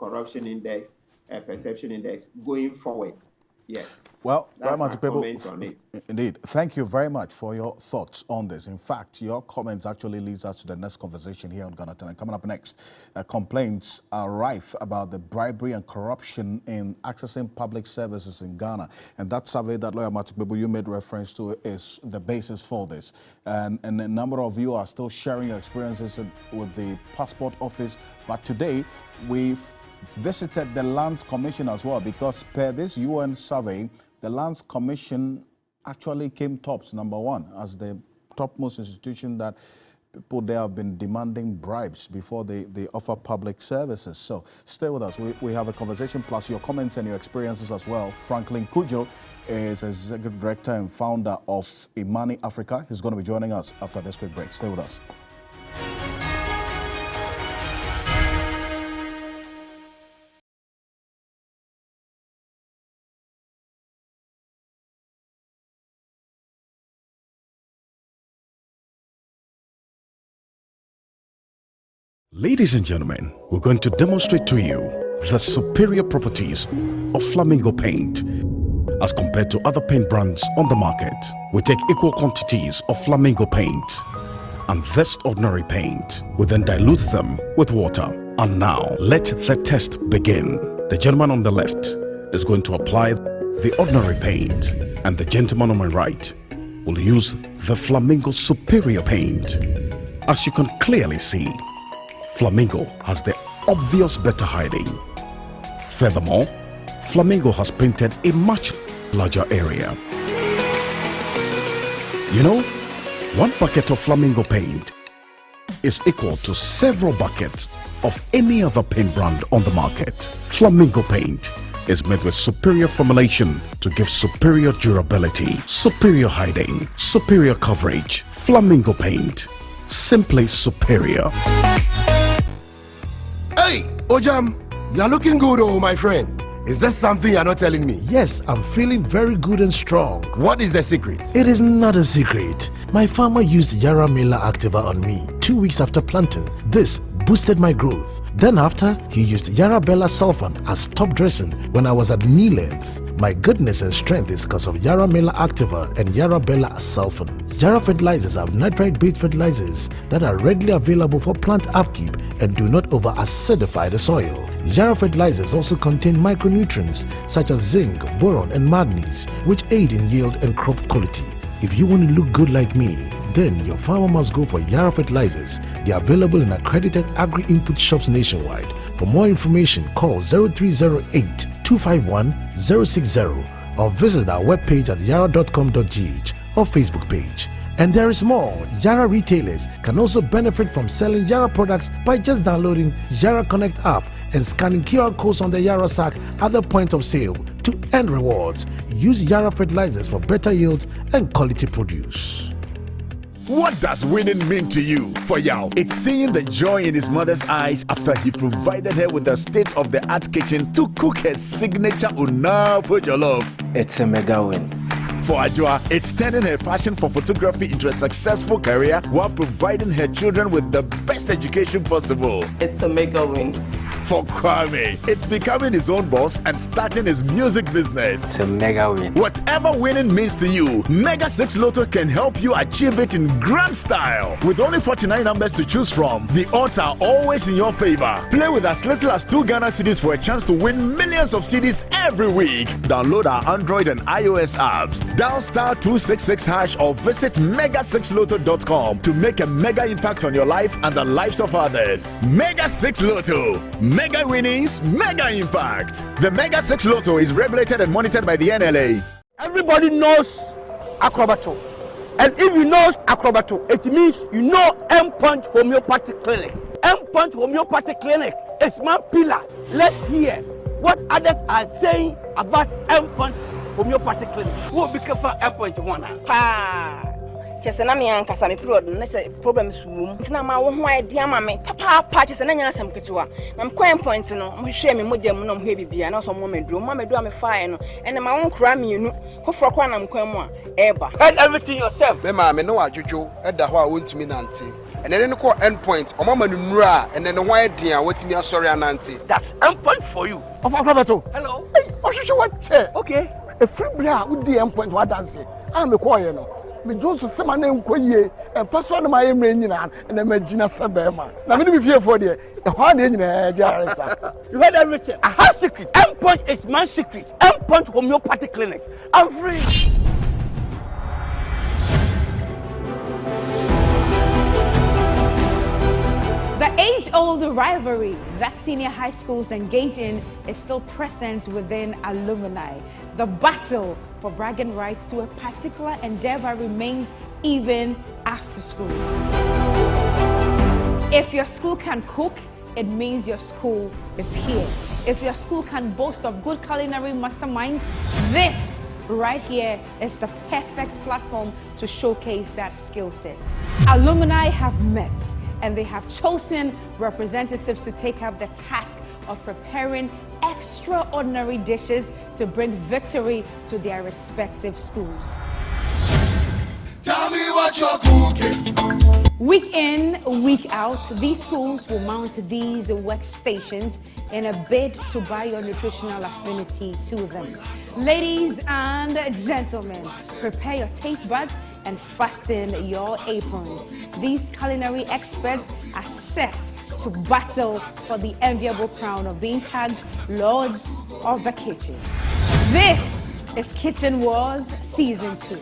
corruption index, perception index going forward. Yes. Well, that's my people, comment on it. Indeed. Thank you very much for your thoughts on this. In fact, your comments actually leads us to the next conversation here on Ghana Tonight. Coming up next, complaints are rife about the bribery and corruption in accessing public services in Ghana. And that survey that Lawyer Matukbebu you made reference to is the basis for this. And a number of you are still sharing your experiences with the Passport Office. But today, we visited the Lands Commission as well, because per this UN survey, the Lands Commission actually came tops, number one, as the topmost institution that people there have been demanding bribes before they offer public services. So stay with us. We have a conversation plus your comments and your experiences as well. Franklin Kujo is Executive Director and founder of Imani Africa. He's going to be joining us after this quick break. Stay with us. Ladies and gentlemen, we're going to demonstrate to you the superior properties of Flamingo paint as compared to other paint brands on the market. We take equal quantities of Flamingo paint and this ordinary paint. We then dilute them with water. And now, let the test begin. The gentleman on the left is going to apply the ordinary paint, and the gentleman on my right will use the Flamingo superior paint. As you can clearly see, Flamingo has the obvious better hiding. Furthermore, Flamingo has painted a much larger area. You know, one bucket of Flamingo paint is equal to several buckets of any other paint brand on the market. Flamingo paint is made with superior formulation to give superior durability, superior hiding, superior coverage. Flamingo paint, simply superior. Hey, Ojam, you're looking good, oh my friend. Is there something you're not telling me? Yes, I'm feeling very good and strong. What is the secret? It is not a secret. My farmer used Yara Mela Activa on me 2 weeks after planting. This boosted my growth. Then after, he used Yara Bella Sulfan as top dressing when I was at knee length. My goodness and strength is because of Yara Mela Activa and Yara Bella Sulfan. Yara fertilizers have nitrite-based fertilizers that are readily available for plant upkeep and do not over-acidify the soil. Yara fertilizers also contain micronutrients such as zinc, boron and manganese, which aid in yield and crop quality. If you want to look good like me, then your farmer must go for Yara fertilizers. They are available in accredited agri-input shops nationwide. For more information, call 0308 251 060 or visit our webpage at yara.com.gh or Facebook page. And there is more. Yara retailers can also benefit from selling Yara products by just downloading Yara Connect app and scanning QR codes on the Yara sack at the point of sale to earn rewards. Use Yara fertilizers for better yield and quality produce. What does winning mean to you? For Yao, it's seeing the joy in his mother's eyes after he provided her with a state-of-the-art kitchen to cook her signature Unapo Jollof. It's a mega win. For Ajua, it's turning her passion for photography into a successful career while providing her children with the best education possible. It's a mega win. For Kwame, it's becoming his own boss and starting his music business. It's a mega win. Whatever winning means to you, Mega 6 Lotto can help you achieve it in grand style. With only 49 numbers to choose from, the odds are always in your favor. Play with as little as 2 Ghana cedis for a chance to win millions of cedis every week. Download our Android and iOS apps. Dial *266# or visit mega6lotto.com to make a mega impact on your life and the lives of others. Mega 6 Lotto. Mega winnings, mega impact. The Mega 6 Lotto is regulated and monitored by the NLA. Everybody knows Acrobato. And if you know Acrobato, it means you know M-Punch Homeopathy Clinic. M-Punch Homeopathy Clinic is my pillar. Let's hear what others are saying about M-Punch Homeopathy Clinic. Who will be careful M-Punch one? Chese na me ankasa me period na say problems wom. Ntina ma wo ho idea ma me. Papa chese na nya asem ketewa. Na me coin point no mo hwe me mogya mu no mo hwe bibia na so mo meduro. Mo meduro me fire no. Ene ma won kra mienu. Foforo kwa na mkwan mu a eba. Head everything yourself. Me ma me no adwodwo eda ho a wontumi nante. And then ko end point omama no nura and then why dia watimi asori anante. That's end point for you. Of Akrabato. Hello. Hey, Oshisho what chair? Okay. A free bra would the end point what dance. I'm a choir no. Me Joseph Semanem Koye and person my brain and a Magina Sabema. Now me be here for the hard in Jarissa. You heard everything. I have secret. End point is my secret. End point homeopathy clinic. I'm free. The age-old rivalry that senior high schools engage in is still present within alumni. The battle for bragging rights to a particular endeavor remains even after school. If your school can cook, it means your school is here. If your school can boast of good culinary masterminds, this right here is the perfect platform to showcase that skill set. Alumni have met and they have chosen representatives to take up the task of preparing extraordinary dishes to bring victory to their respective schools. Tell me what you're cooking. Week in, week out, these schools will mount these workstations in a bid to buy your nutritional affinity to them. Ladies and gentlemen, prepare your taste buds and fasten your aprons. These culinary experts are set to battle for the enviable crown of being tagged Lords of the Kitchen. This is Kitchen Wars Season 2.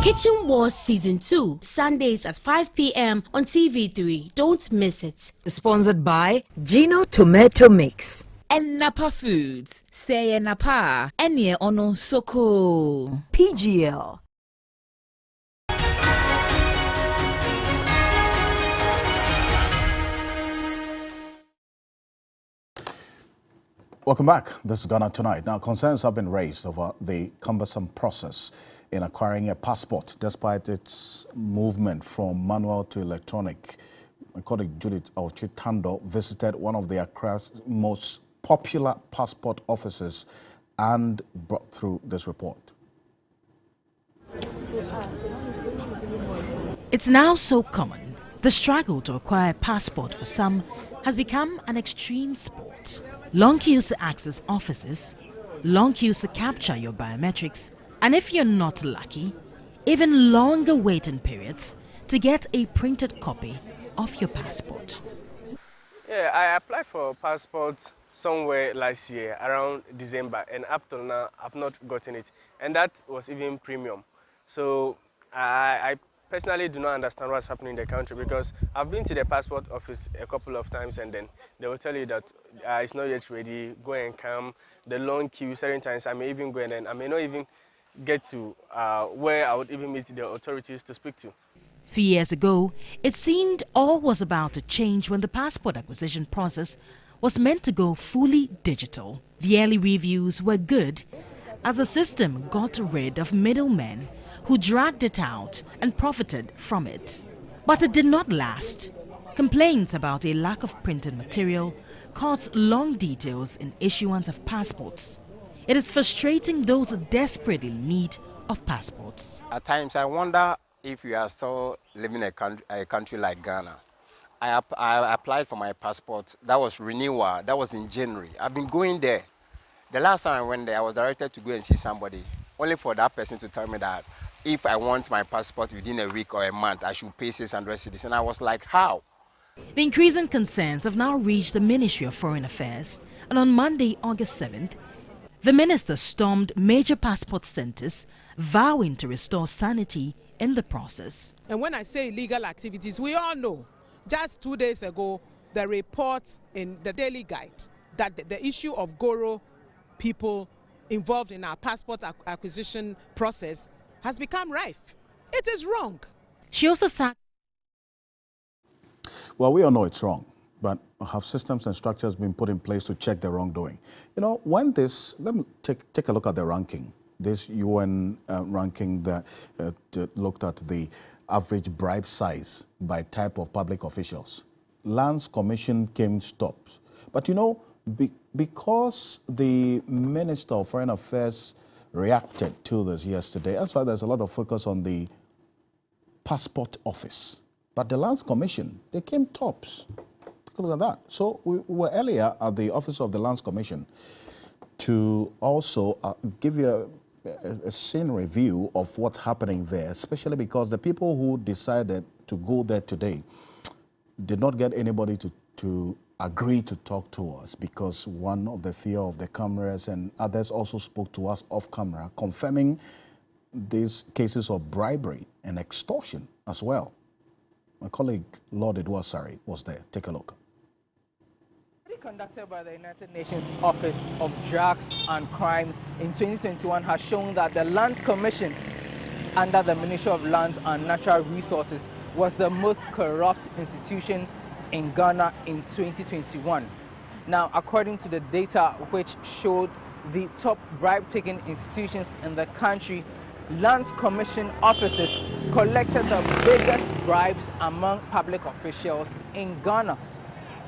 Kitchen Wars Season 2, Sundays at 5 p.m. on TV3. Don't miss it. Sponsored by Gino Tomato Mix. And Napa Foods. Say Napa. Enye ono soko. PGL. Welcome back. This is Ghana Tonight. Now, concerns have been raised over the cumbersome process in acquiring a passport, despite its movement from manual to electronic. My colleague Judith Ochitando visited one of the Accra's most popular passport offices and brought through this report. It's now so common. The struggle to acquire a passport for some has become an extreme sport. Long queues to access offices, long queues to capture your biometrics, and if you're not lucky, even longer waiting periods to get a printed copy of your passport. Yeah, I applied for a passport somewhere last year around December, and up till now I've not gotten it, and that was even premium. So I personally do not understand what's happening in the country, because I've been to the passport office a couple of times and then they will tell you that it's not yet ready, go and come, the long queue. Certain times I may even go and then I may not even get to where I would even meet the authorities to speak to. 3 years ago, it seemed all was about to change when the passport acquisition process was meant to go fully digital. The early reviews were good as the system got rid of middlemen who dragged it out and profited from it. But it did not last. Complaints about a lack of printed material caused long details in issuance of passports. It is frustrating those desperately in need of passports. At times I wonder if we are still living in a country like Ghana. I applied for my passport. That was renewal. That was in January. I've been going there. The last time I went there, I was directed to go and see somebody, only for that person to tell me that if I want my passport within a week or a month, I should pay 600 cedis. And I was like, how? The increasing concerns have now reached the Ministry of Foreign Affairs, and on Monday, August 7th, the minister stormed major passport centers, vowing to restore sanity in the process. And when I say illegal activities, we all know, just 2 days ago, the report in the Daily Guide that the issue of Goro people involved in our passport acquisition process has become rife. It is wrong. She also said, well, we all know it's wrong, but have systems and structures been put in place to check the wrongdoing? You know, when this, let me take a look at the ranking this UN ranking that looked at the average bribe size by type of public officials. Lands Commission came stops. But you know, because the Minister of Foreign Affairs reacted to this yesterday, that's why there's a lot of focus on the Passport Office. But the Lands Commission, they came tops. Take a look at that. So we were earlier at the Office of the Lands Commission to also give you a scene review of what's happening there, especially because the people who decided to go there today did not get anybody to agree to talk to us because one of the fear of the cameras, and others also spoke to us off camera, confirming these cases of bribery and extortion as well. My colleague Lord Edwasari was there. Take a look. Conducted by the United Nations Office of Drugs and Crime in 2021 has shown that the Lands Commission under the Ministry of Lands and Natural Resources was the most corrupt institution in Ghana in 2021. Now, according to the data which showed the top bribe-taking institutions in the country, Lands Commission officers collected the biggest bribes among public officials in Ghana.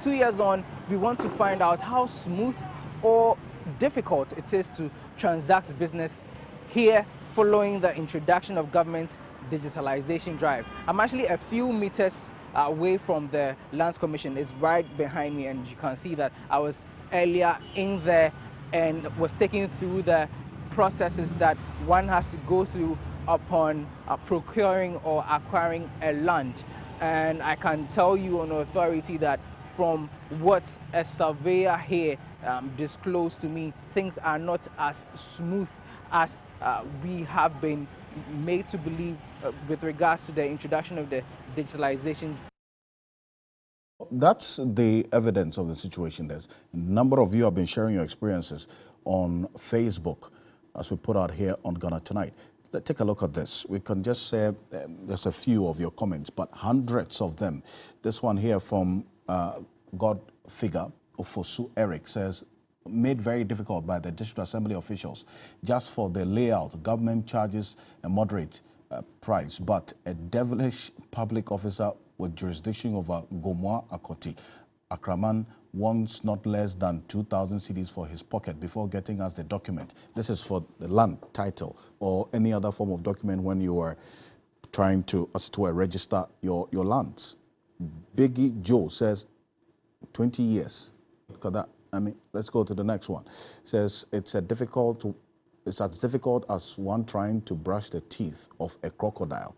2 years on, we want to find out how smooth or difficult it is to transact business here following the introduction of government's digitalization drive. I'm actually a few meters away from the Lands Commission. It's right behind me, and you can see that I was earlier in there and was taken through the processes that one has to go through upon procuring or acquiring a land. And I can tell you on authority that from what a surveyor here disclosed to me, things are not as smooth as we have been made to believe with regards to the introduction of the digitalization. That's the evidence of the situation. There's a number of you have been sharing your experiences on Facebook as we put out here on Ghana Tonight. Let's take a look at this. We can just say there's a few of your comments, but hundreds of them. This one here from God Figure Ofosu Eric says, made very difficult by the district assembly officials just for the layout. Government charges a moderate price, but a devilish public officer with jurisdiction over Gomoa Akoti Akraman wants not less than 2,000 cedis for his pocket before getting us the document. This is for the land title or any other form of document when you are trying to register your lands. Biggie Joe says 20 years. Look at that. I mean, let's go to the next one. It says it's as difficult as one trying to brush the teeth of a crocodile.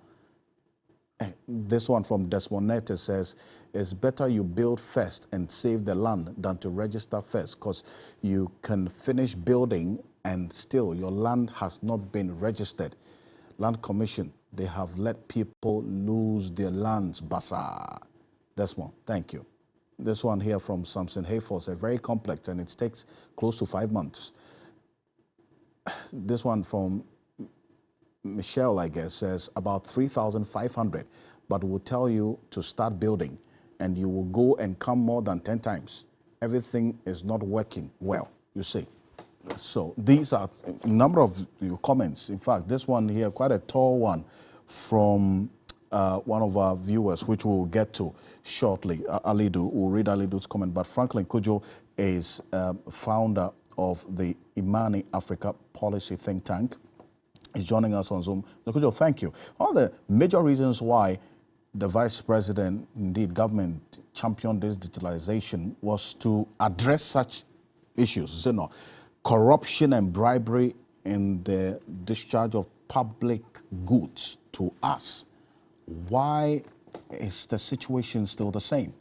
This one from Desmonete says, it's better you build first and save the land than to register first, because you can finish building and still your land has not been registered. Land Commission, they have let people lose their lands, Basa. Desmond, thank you. This one here from Samson Hayford, very complex and it takes close to 5 months. This one from Michelle, I guess, says about 3,500, but will tell you to start building and you will go and come more than 10 times. Everything is not working well, you see. So these are a number of your comments. In fact, this one here, quite a tall one from one of our viewers, which we'll get to shortly. Alidu, we'll read Alidu's comment, but Franklin Kujo is founder of the Imani Africa Policy Think Tank. He's joining us on Zoom. Kujo, thank you. One of the major reasons why the Vice President, indeed government, championed this digitalization was to address such issues, you know, corruption and bribery in the discharge of public goods to us. Why is the situation still the same?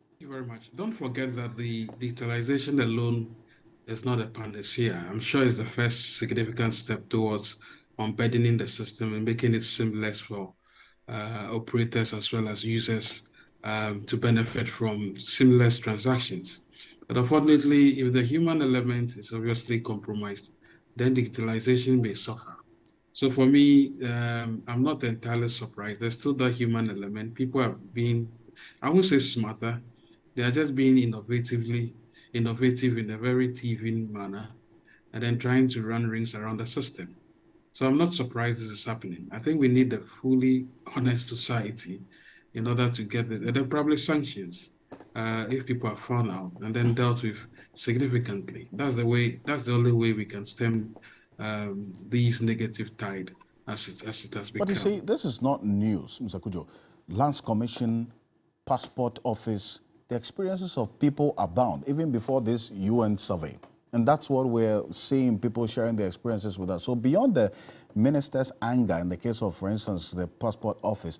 Thank you very much. Don't forget that the digitalization alone is not a panacea. I'm sure it's the first significant step towards unburdening the system and making it seamless for operators as well as users to benefit from seamless transactions. But unfortunately, if the human element is obviously compromised, then digitalization may suffer. So for me, I'm not entirely surprised. There's still that human element. People are being, I won't say smarter, they are just being innovative in a very thieving manner. and then trying to run rings around the system. So I'm not surprised this is happening. I think we need a fully honest society in order to get it, and then probably sanctions if people are found out, and then dealt with significantly. That's the only way we can stem these negative tide as it has become. But you see, this is not news, Mr. Kujo. Lands Commission, Passport Office, the experiences of people abound, even before this UN survey. And that's what we're seeing, people sharing their experiences with us. So beyond the minister's anger, in the case of, for instance, the Passport Office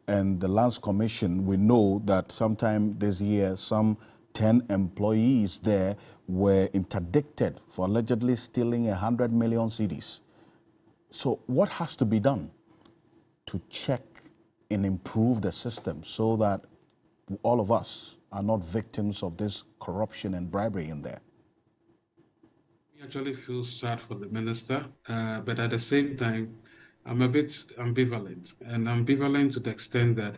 and the Lands Commission, we know that sometime this year, some 10 employees there were interdicted for allegedly stealing 100 million cedis. So what has to be done to check and improve the system so that all of us are not victims of this corruption and bribery in there? I actually feel sad for the minister, but at the same time, I'm a bit ambivalent, and ambivalent to the extent that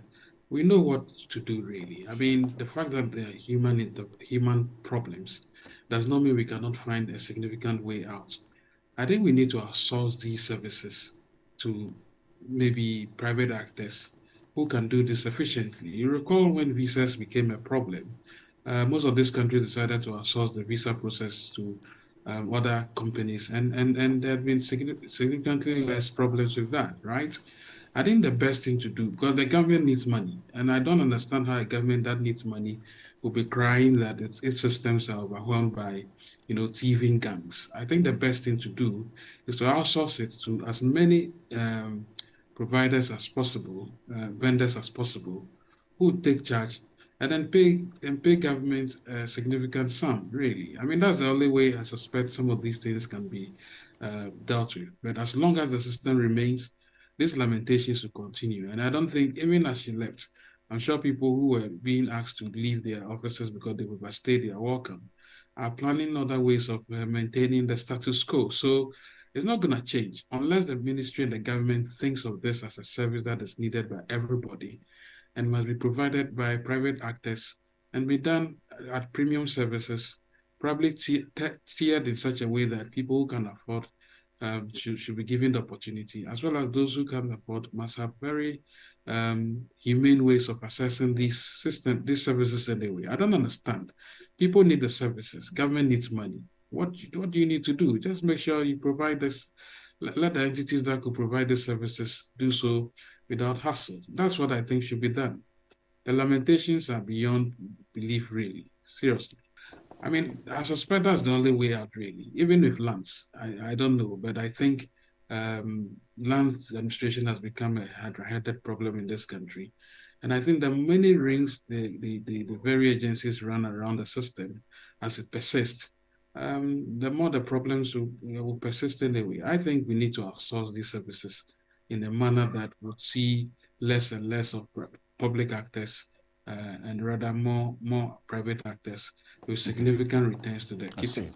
we know what to do, really. I mean, the fact that there are human problems does not mean we cannot find a significant way out. I think we need to outsource these services to maybe private actors who can do this efficiently. You recall when visas became a problem, most of these countries decided to outsource the visa process to other companies, and there have been significantly less problems with that, right? I think the best thing to do, because the government needs money, and I don't understand how a government that needs money will be crying that its systems are overwhelmed by, thieving gangs. I think the best thing to do is to outsource it to as many providers as possible, vendors as possible, who take charge and then pay government a significant sum, really. I mean, that's the only way I suspect some of these things can be dealt with. But as long as the system remains, these lamentations will continue. And I don't think, even as she left, I'm sure people who were being asked to leave their offices because they overstayed their welcome are planning other ways of maintaining the status quo. So it's not going to change unless the ministry and the government thinks of this as a service that is needed by everybody and must be provided by private actors and be done at premium services, probably tiered in such a way that people who can afford should be given the opportunity, as well as those who can't afford must have very humane ways of assessing these services anyway. I don't understand. People need the services. Government needs money. What do you need to do? Just make sure you provide this. Let the entities that could provide the services do so without hassle. That's what I think should be done. The lamentations are beyond belief, really. Seriously. I mean, I suspect that's the only way out, really. Even with lands, I don't know, but I think land administration has become a headed problem in this country. And I think the many rings the various agencies run around the system as it persists, the more the problems will persist anyway. I think we need to outsource these services in a manner that would see less and less of public actors and rather more private actors with significant returns to their keeping.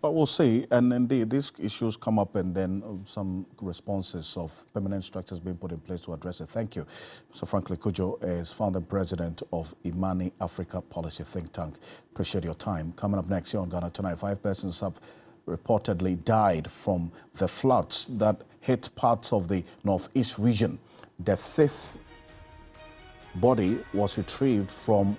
But we'll see, and indeed these issues come up and then some responses of permanent structures being put in place to address it. Thank you. So Franklin Kujo is founder and president of Imani Africa Policy Think Tank. Appreciate your time. Coming up next here on Ghana Tonight, 5 persons have reportedly died from the floods that hit parts of the northeast region. The 5th body was retrieved from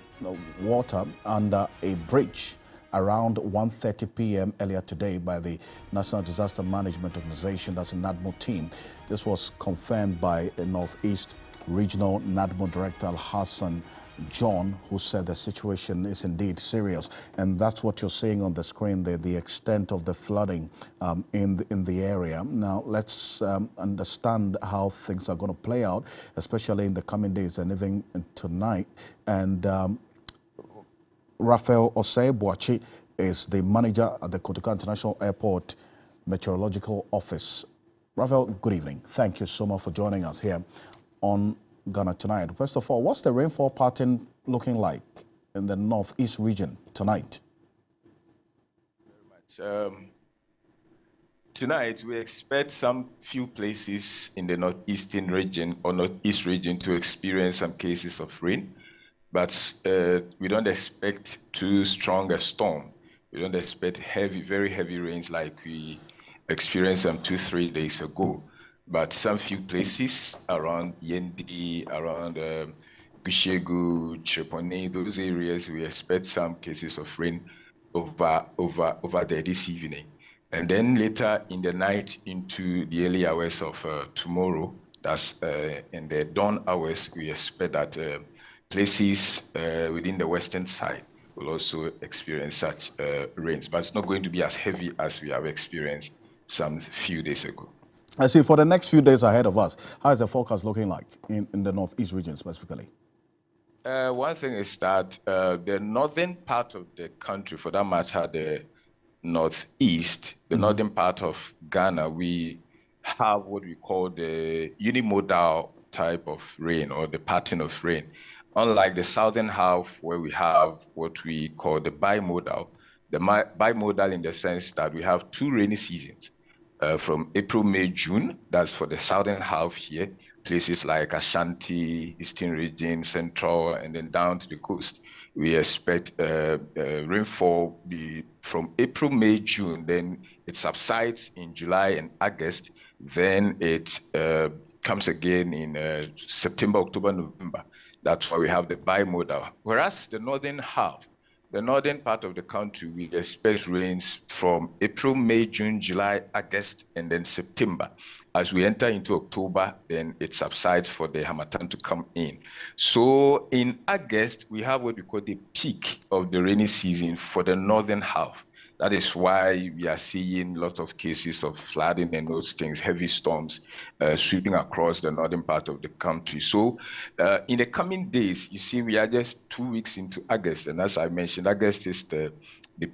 water under a bridge around 1:30 p.m. earlier today by the National Disaster Management Organization, that's a NADMO team. This was confirmed by the Northeast Regional NADMO Director Al-Hassan John, who said the situation is indeed serious. And that's what you're seeing on the screen there, the extent of the flooding in the area. Now, let's understand how things are going to play out, especially in the coming days and even tonight. And Raphael Osei-Boachi is the manager at the Kotoka International Airport Meteorological Office. Raphael, good evening. Thank you so much for joining us here on Ghana Tonight. First of all, what's the rainfall pattern looking like in the northeast region tonight? Very much. Tonight, we expect some few places in the northeastern region or northeast region to experience some cases of rain, but we don't expect too strong a storm. We don't expect heavy, very heavy rains like we experienced some 2-3 days ago. But some few places around Yendi, around Gushegu, Chepone, those areas, we expect some cases of rain over there this evening. And then later in the night into the early hours of tomorrow, that's in the dawn hours, we expect that places within the western side will also experience such rains, but it's not going to be as heavy as we have experienced some few days ago. I see. For the next few days ahead of us, how is the forecast looking like in the northeast region specifically? One thing is that the northern part of the country, for that matter, the northeast, the northern part of Ghana, we have what we call the unimodal type of rain or the pattern of rain. Unlike the southern half where we have what we call the bimodal, bimodal in the sense that we have 2 rainy seasons. From April, May, June, that's for the southern half here, places like Ashanti, Eastern region, Central, and then down to the coast. We expect rainfall from April, May, June, then it subsides in July and August, then it comes again in September, October, November. That's why we have the bimodal. Whereas the northern half, the northern part of the country, we expect rains from April, May, June, July, August, and then September. As we enter into October, then it subsides for the Harmattan to come in. So in August, we have what we call the peak of the rainy season for the northern half. That is why we are seeing lots of cases of flooding and those things, heavy storms sweeping across the northern part of the country. So in the coming days, you see, we are just 2 weeks into August. And as I mentioned, August is the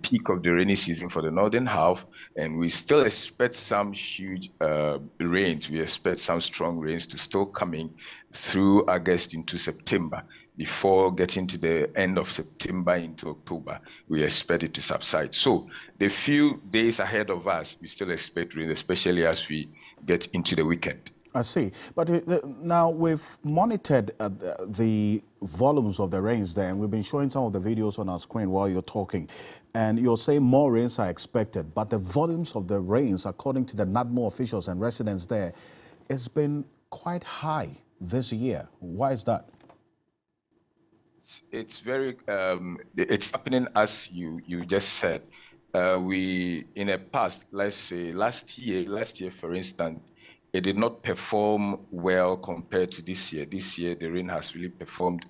peak of the rainy season for the northern half. And we still expect some huge rains. We expect some strong rains to still coming through August into September. Before getting to the end of September into October, we expect it to subside. So the few days ahead of us, we still expect rain, especially as we get into the weekend. I see. But now we've monitored the volumes of the rains there, and we've been showing some of the videos on our screen while you're talking. And you're saying more rains are expected, but the volumes of the rains, according to the NADMO officials and residents there, it's been quite high this year. Why is that? It's very, it's happening as you just said. We, in the past, let's say last year, for instance, it did not perform well compared to this year. This year, the rain has really performed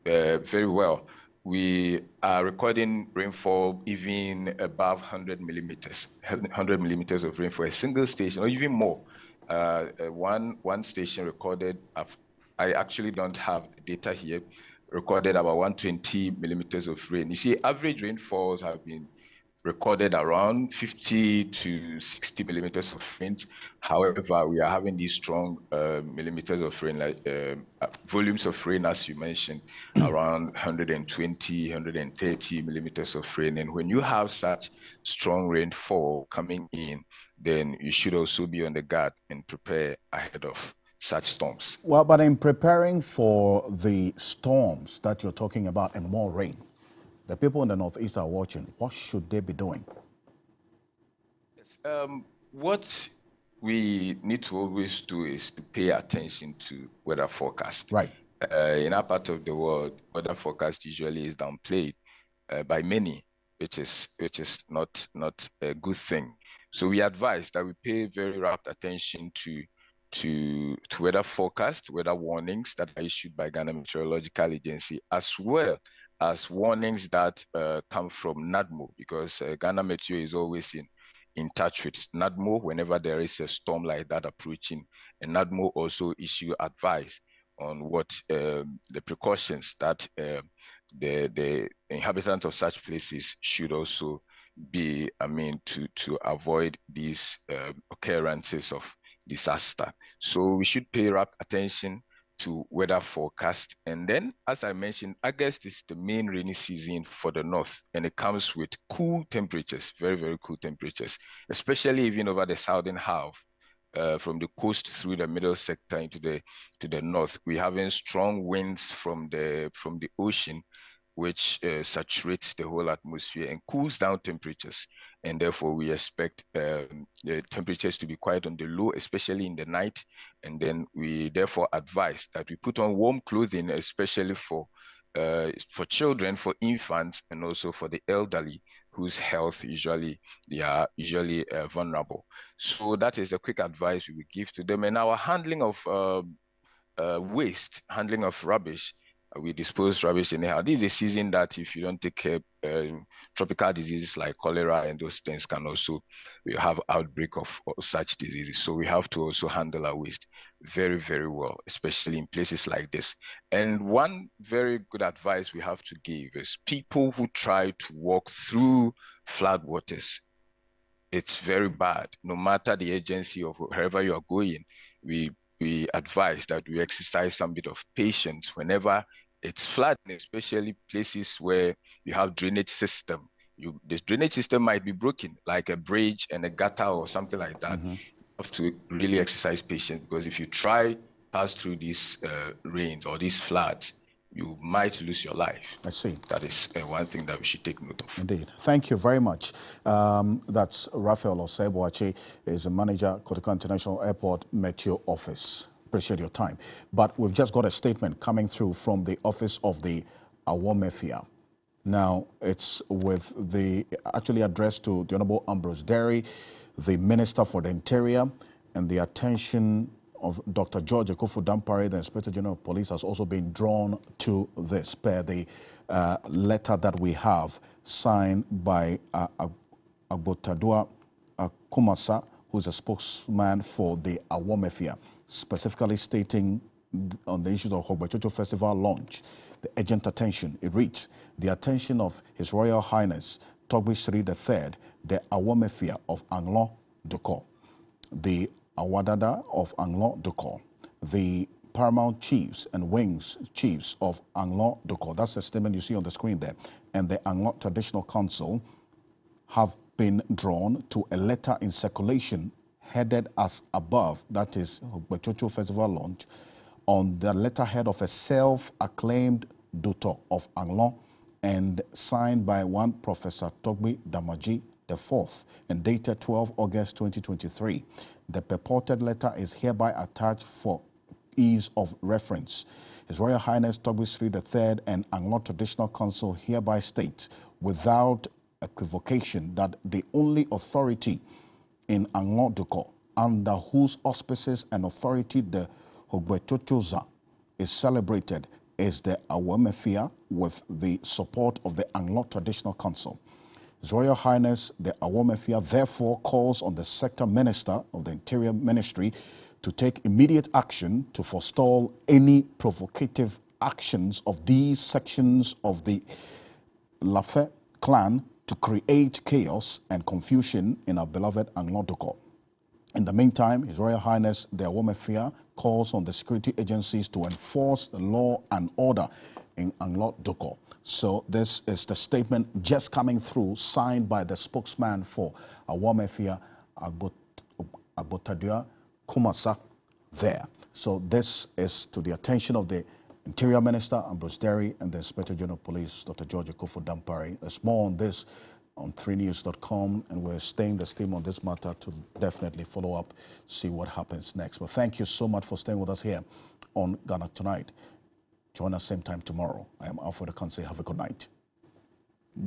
very well. We are recording rainfall even above 100 millimeters of rain for a single station, or even more. One station recorded, I actually don't have the data here, recorded about 120 millimeters of rain. You see, average rainfalls have been recorded around 50 to 60 millimeters of rain. However, we are having these strong millimeters of rain, like volumes of rain, as you mentioned, around 120, 130 millimeters of rain. And when you have such strong rainfall coming in, then you should also be on the guard and prepare ahead of such storms. Well, but in preparing for the storms that you're talking about and more rain, the people in the Northeast are watching. What should they be doing? Yes, what we need to always do is to pay attention to weather forecast. Right. In our part of the world, weather forecast usually is downplayed by many, which is not a good thing. So we advise that we pay very rapt attention to weather forecast, weather warnings that are issued by Ghana Meteorological Agency, as well as warnings that come from NADMO, because Ghana Meteo is always in touch with NADMO whenever there is a storm like that approaching. And NADMO also issue advice on what the precautions that the inhabitants of such places should also be, to avoid these occurrences of disaster. So we should pay rapt attention to weather forecast. And then, as I mentioned, August is the main rainy season for the north, and it comes with cool temperatures, very, very cool temperatures, especially even over the southern half, from the coast through the middle sector into the north. We're having strong winds from the ocean which saturates the whole atmosphere and cools down temperatures. And therefore, we expect the temperatures to be quite on the low, especially in the night. And then we therefore advise that we put on warm clothing, especially for children, for infants, and also for the elderly, whose health they are usually vulnerable. So that is a quick advice we would give to them. And our handling of waste, handling of rubbish, we dispose rubbish anyhow. This is a season that if you don't take care, tropical diseases like cholera and those things can also, we have outbreak of such diseases. So we have to also handle our waste very, very well, especially in places like this. And one very good advice we have to give is people who try to walk through floodwaters. It's very bad. No matter the agency of wherever you are going, we advise that we exercise some bit of patience whenever it's flooding, especially places where you have drainage system. The drainage system might be broken, like a bridge and a gutter or something like that. You have to really exercise patience, because if you try pass through these rains or these floods, you might lose your life. I see. That is one thing that we should take note of. Indeed. Thank you very much. That's Raphael Oseboachi, is a manager, Kotoko International Airport Meteo Office. Appreciate your time. But we've just got a statement coming through from the office of the Awomefia. Now, it's actually addressed to the Honorable Ambrose Derry, the Minister for the Interior, and the attention of Dr. George Ekofu Dampare, the Inspector General of Police, has also been drawn to this per the letter that we have signed by Agbotadua Kumasa, who's a spokesman for the Awomefia, specifically stating on the issue of Hogbachocho Festival launch, the urgent attention. It reads, the attention of His Royal Highness Togbe Sri III, the Awomefia of Anglon Doko, the Awadada of Anglon Doko, the paramount chiefs and wings chiefs of Anglon Doko, that's the statement you see on the screen there, and the Anglon Traditional Council have been drawn to a letter in circulation headed as above, that is Hogbachocho Festival launch, on the letterhead of a self-acclaimed daughter of Anglon and signed by one Professor Togbe Damaji IV and dated 12 August 2023. The purported letter is hereby attached for ease of reference. His Royal Highness Togbe Sri III and Anglon Traditional Council hereby states without equivocation that the only authority in Anglon Doko under whose auspices and authority the Hogbachocho is celebrated is the Awomefia with the support of the Anglon Traditional Council. His Royal Highness the Awomefia therefore calls on the Sector Minister of the Interior Ministry to take immediate action to forestall any provocative actions of these sections of the Lafe clan to create chaos and confusion in our beloved Anglon Doko. In the meantime, His Royal Highness the Awomefia calls on the security agencies to enforce the law and order in Anglon Doko. So this is the statement just coming through, signed by the spokesman for Awomefia, Agbotadua Kumasa there. So this is to the attention of the Interior Minister, Ambrose Derry, and the Inspector General of Police, Dr. George Ekofu Dampare. There's more on this on 3news.com, and we're staying the steam on this matter to definitely follow up, see what happens next. But thank you so much for staying with us here on Ghana Tonight. Join us same time tomorrow. I am Alfred Ocansey. Have a good night.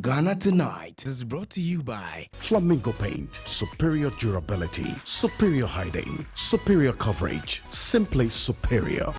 Ghana Tonight is brought to you by Flamingo Paint. Superior durability, superior hiding, superior coverage, simply superior.